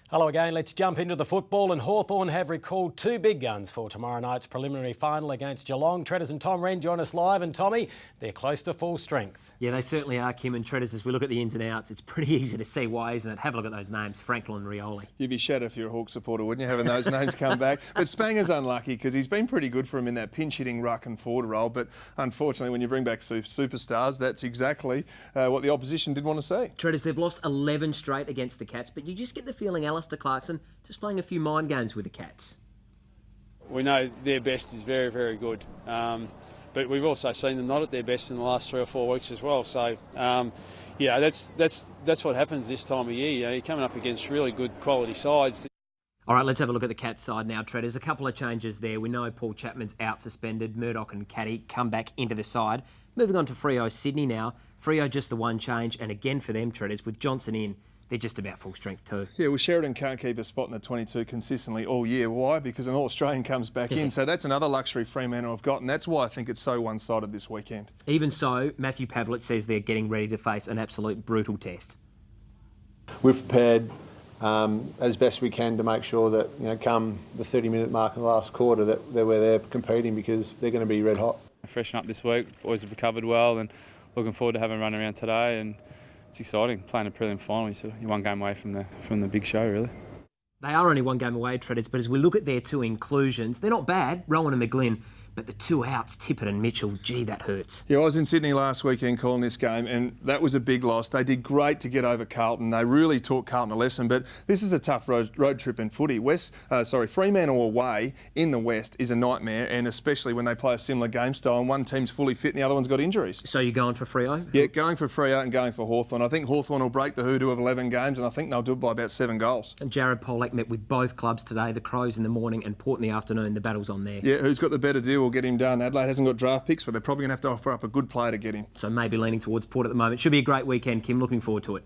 Hello again, let's jump into the football, and Hawthorn have recalled two big guns for tomorrow night's preliminary final against Geelong. Treaders and Tom Wren join us live, and Tommy, they're close to full strength. Yeah, they certainly are, Kim, and Treaders, as we look at the ins and outs, it's pretty easy to see why, isn't it? Have a look at those names, Franklin and Rioli. You'd be shattered if you're a Hawk supporter, wouldn't you, having those names come back? But Spanger's unlucky because he's been pretty good for him in that pinch-hitting ruck and forward role, but unfortunately when you bring back superstars, that's exactly what the opposition did want to see. Treaders, they've lost 11 straight against the Cats, but you just get the feeling Alistair Clarkson just playing a few mind games with the Cats. We know their best is very, very good, but we've also seen them not at their best in the last 3 or 4 weeks as well. So, yeah, that's what happens this time of year. You know, you're coming up against really good quality sides. All right, let's have a look at the Cats side now, Treaders. A couple of changes there. We know Paul Chapman's out suspended. Murdoch and Caddy come back into the side. Moving on to Freo Sydney now. Freo just the one change, and again for them, Treaders, with Johnson in, they're just about full strength too. Yeah, well, Sheridan can't keep a spot in the 22 consistently all year. Why? Because an All-Australian comes back in. So that's another luxury Fremantle have got, and that's why I think it's so one-sided this weekend. Even so, Matthew Pavlich says they're getting ready to face an absolute brutal test. We've prepared as best we can to make sure that, you know, come the 30-minute mark in the last quarter that we're there competing, because they're going to be red hot. Freshen up this week, boys have recovered well, and looking forward to having a run around today, and it's exciting playing a prelim final. You're one game away from the big show, really. They are only one game away, Treaders, but as we look at their two inclusions, they're not bad, Rowan and McGlynn, but the two outs, Tippett and Mitchell, gee, that hurts. Yeah, I was in Sydney last weekend calling this game, and that was a big loss. They did great to get over Carlton. They really taught Carlton a lesson, but this is a tough road trip in footy. Fremantle away in the West is a nightmare, and especially when they play a similar game style and one team's fully fit and the other one's got injuries. So you're going for Freo? Yeah, going for Freo and going for Hawthorn. I think Hawthorn will break the hoodoo of 11 games, and I think they'll do it by about 7 goals. And Jared Polak met with both clubs today, the Crows in the morning and Port in the afternoon. The battle's on there. Yeah, who's got the better deal will get him done. Adelaide hasn't got draft picks, but they're probably going to have to offer up a good player to get him. So maybe leaning towards Port at the moment. Should be a great weekend, Kim. Looking forward to it.